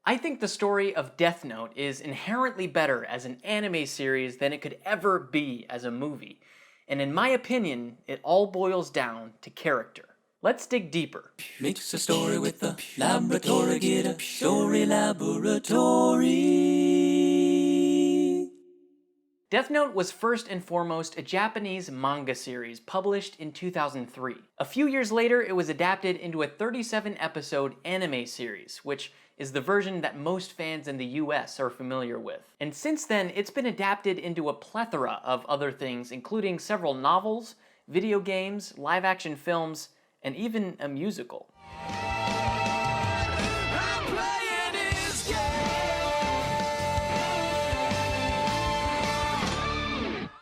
I think the story of Death Note is inherently better as an anime series than it could ever be as a movie. And in my opinion, it all boils down to character. Let's dig deeper. Mix a story with the laboratory, get a story laboratory. Death Note was first and foremost a Japanese manga series published in 2003. A few years later, it was adapted into a 37-episode anime series, which is the version that most fans in the US are familiar with. And since then, it's been adapted into a plethora of other things, including several novels, video games, live-action films, and even a musical.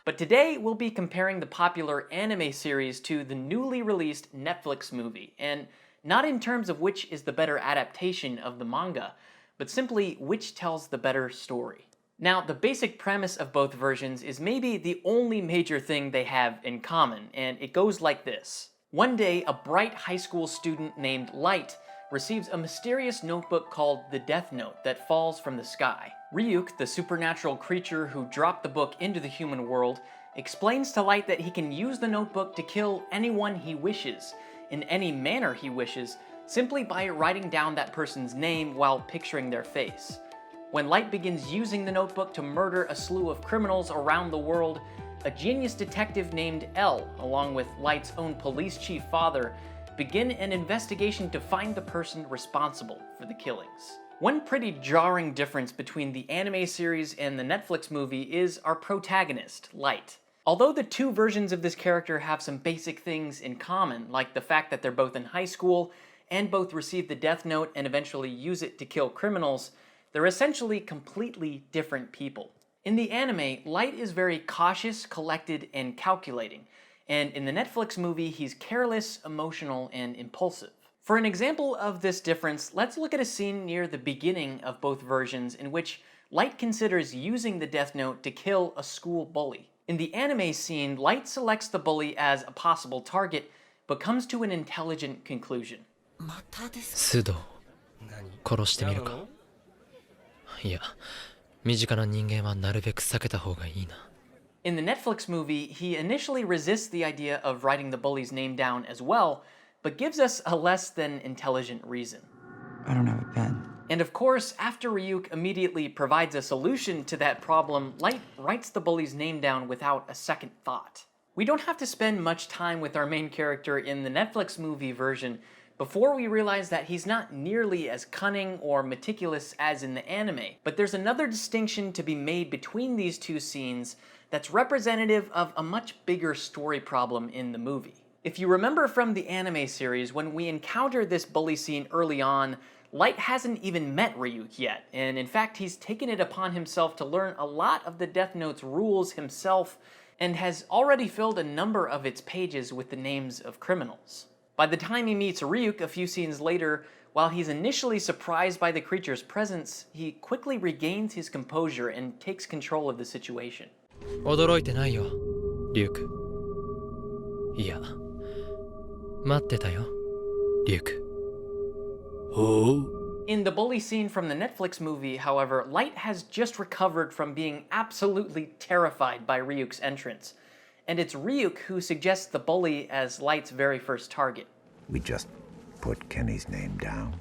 But today, we'll be comparing the popular anime series to the newly released Netflix movie, and not in terms of which is the better adaptation of the manga, but simply which tells the better story. Now, the basic premise of both versions is maybe the only major thing they have in common, and it goes like this. One day, a bright high school student named Light receives a mysterious notebook called the Death Note that falls from the sky. Ryuk, the supernatural creature who dropped the book into the human world, explains to Light that he can use the notebook to kill anyone he wishes, in any manner he wishes, simply by writing down that person's name while picturing their face. When Light begins using the notebook to murder a slew of criminals around the world, a genius detective named L, along with Light's own police chief father, begin an investigation to find the person responsible for the killings. One pretty jarring difference between the anime series and the Netflix movie is our protagonist, Light. Although the two versions of this character have some basic things in common, like the fact that they're both in high school and both receive the Death Note and eventually use it to kill criminals, they're essentially completely different people. In the anime, Light is very cautious, collected, and calculating, and in the Netflix movie, he's careless, emotional, and impulsive. For an example of this difference, let's look at a scene near the beginning of both versions in which Light considers using the Death Note to kill a school bully. In the anime scene, Light selects the bully as a possible target, but comes to an intelligent conclusion. 須藤、殺してみるか。いや、身近な人間はなるべく避けた方がいいな。In the Netflix movie, he initially resists the idea of writing the bully's name down as well, but gives us a less than intelligent reason. I don't have a pen. And of course, after Ryuk immediately provides a solution to that problem, Light writes the bully's name down without a second thought. We don't have to spend much time with our main character in the Netflix movie version before we realize that he's not nearly as cunning or meticulous as in the anime, but there's another distinction to be made between these two scenes that's representative of a much bigger story problem in the movie. If you remember from the anime series, when we encounter this bully scene early on, Light hasn't even met Ryuk yet, and in fact he's taken it upon himself to learn a lot of the Death Note's rules himself, and has already filled a number of its pages with the names of criminals. By the time he meets Ryuk a few scenes later, while he's initially surprised by the creature's presence, he quickly regains his composure and takes control of the situation. 驚いてないよ、リュウク。いや、待ってたよ、リュウク。In the bully scene from the Netflix movie, however, Light has just recovered from being absolutely terrified by Ryuk's entrance, and it's Ryuk who suggests the bully as Light's very first target. We just put Kenny's name down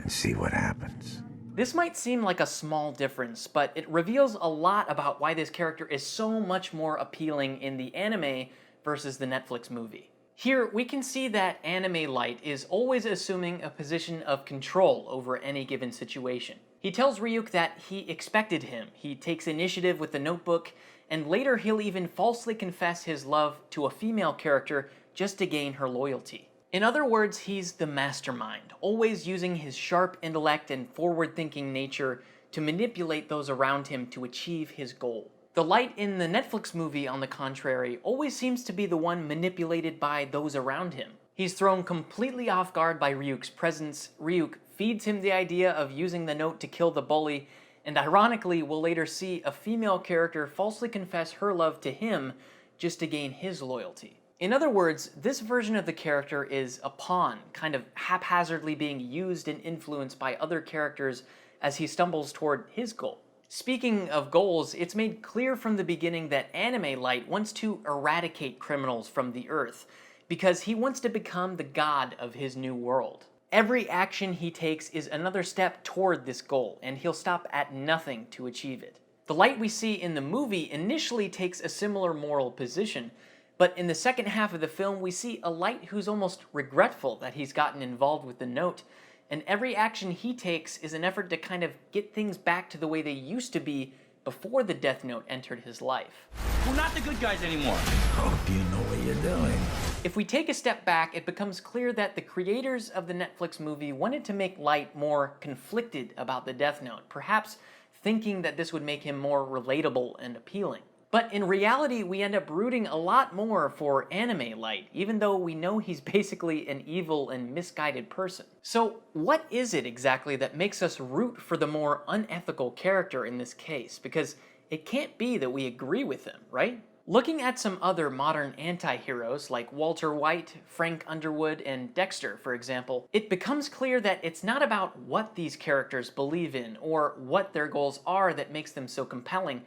and see what happens. This might seem like a small difference, but it reveals a lot about why this character is so much more appealing in the anime versus the Netflix movie. Here, we can see that anime Light is always assuming a position of control over any given situation. He tells Ryuk that he expected him, he takes initiative with the notebook, and later he'll even falsely confess his love to a female character just to gain her loyalty. In other words, he's the mastermind, always using his sharp intellect and forward-thinking nature to manipulate those around him to achieve his goal. The Light in the Netflix movie, on the contrary, always seems to be the one manipulated by those around him. He's thrown completely off guard by Ryuk's presence, Ryuk feeds him the idea of using the note to kill the bully, and ironically we'll later see a female character falsely confess her love to him just to gain his loyalty. In other words, this version of the character is a pawn, kind of haphazardly being used and influenced by other characters as he stumbles toward his goal. Speaking of goals, it's made clear from the beginning that Anime Light wants to eradicate criminals from the Earth, because he wants to become the god of his new world. Every action he takes is another step toward this goal, and he'll stop at nothing to achieve it. The Light we see in the movie initially takes a similar moral position, but in the second half of the film we see a Light who's almost regretful that he's gotten involved with the Note, and every action he takes is an effort to kind of get things back to the way they used to be before the Death Note entered his life. We're not the good guys anymore. Hope you know what you're doing. If we take a step back, it becomes clear that the creators of the Netflix movie wanted to make Light more conflicted about the Death Note, perhaps thinking that this would make him more relatable and appealing. But in reality, we end up rooting a lot more for Anime Light, even though we know he's basically an evil and misguided person. So what is it exactly that makes us root for the more unethical character in this case? Because it can't be that we agree with him, right? Looking at some other modern anti-heroes like Walter White, Frank Underwood, and Dexter, for example, it becomes clear that it's not about what these characters believe in or what their goals are that makes them so compelling,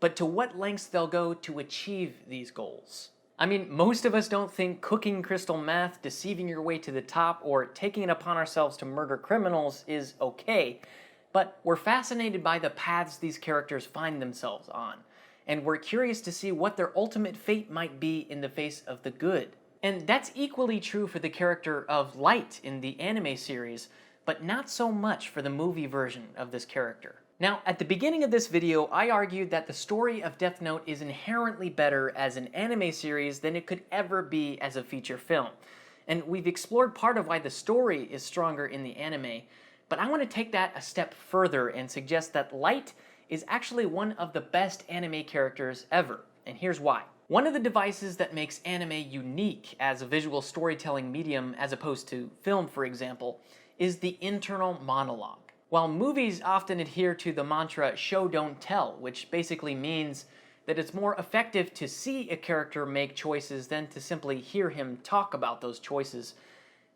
but to what lengths they'll go to achieve these goals. I mean, most of us don't think cooking crystal meth, deceiving your way to the top, or taking it upon ourselves to murder criminals is okay, but we're fascinated by the paths these characters find themselves on, and we're curious to see what their ultimate fate might be in the face of the good. And that's equally true for the character of Light in the anime series, but not so much for the movie version of this character. Now, at the beginning of this video, I argued that the story of Death Note is inherently better as an anime series than it could ever be as a feature film. And we've explored part of why the story is stronger in the anime, but I want to take that a step further and suggest that Light is actually one of the best anime characters ever, and here's why. One of the devices that makes anime unique as a visual storytelling medium as opposed to film, for example, is the internal monologue. While movies often adhere to the mantra show don't tell, which basically means that it's more effective to see a character make choices than to simply hear him talk about those choices,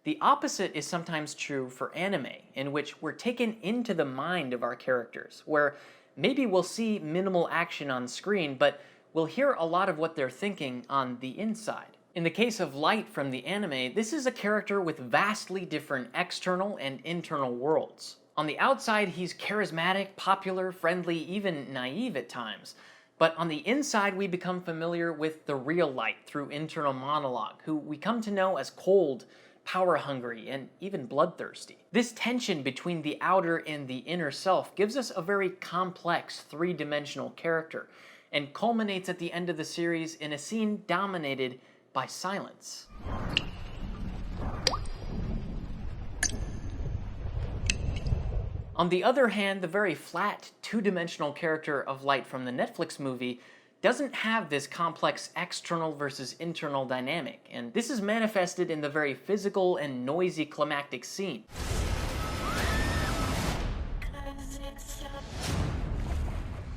the opposite is sometimes true for anime, in which we're taken into the mind of our characters, where maybe we'll see minimal action on screen, but we'll hear a lot of what they're thinking on the inside. In the case of Light from the anime, this is a character with vastly different external and internal worlds. On the outside, he's charismatic, popular, friendly, even naive at times. But on the inside, we become familiar with the real Light through internal monologue, who we come to know as cold, power-hungry, and even bloodthirsty. This tension between the outer and the inner self gives us a very complex, three-dimensional character, and culminates at the end of the series in a scene dominated by silence. On the other hand, the very flat, two-dimensional character of Light from the Netflix movie doesn't have this complex external versus internal dynamic, and this is manifested in the very physical and noisy climactic scene.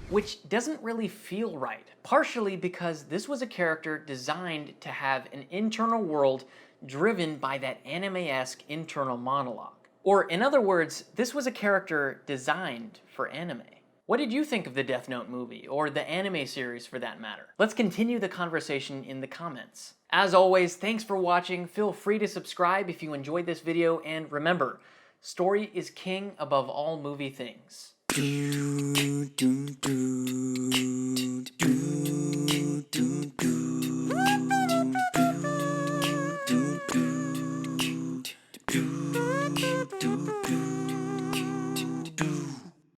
Which doesn't really feel right, partially because this was a character designed to have an internal world driven by that anime-esque internal monologue. Or, in other words, this was a character designed for anime. What did you think of the Death Note movie, or the anime series for that matter? Let's continue the conversation in the comments. As always, thanks for watching. Feel free to subscribe if you enjoyed this video, and remember, story is king above all movie things. Do, do, do.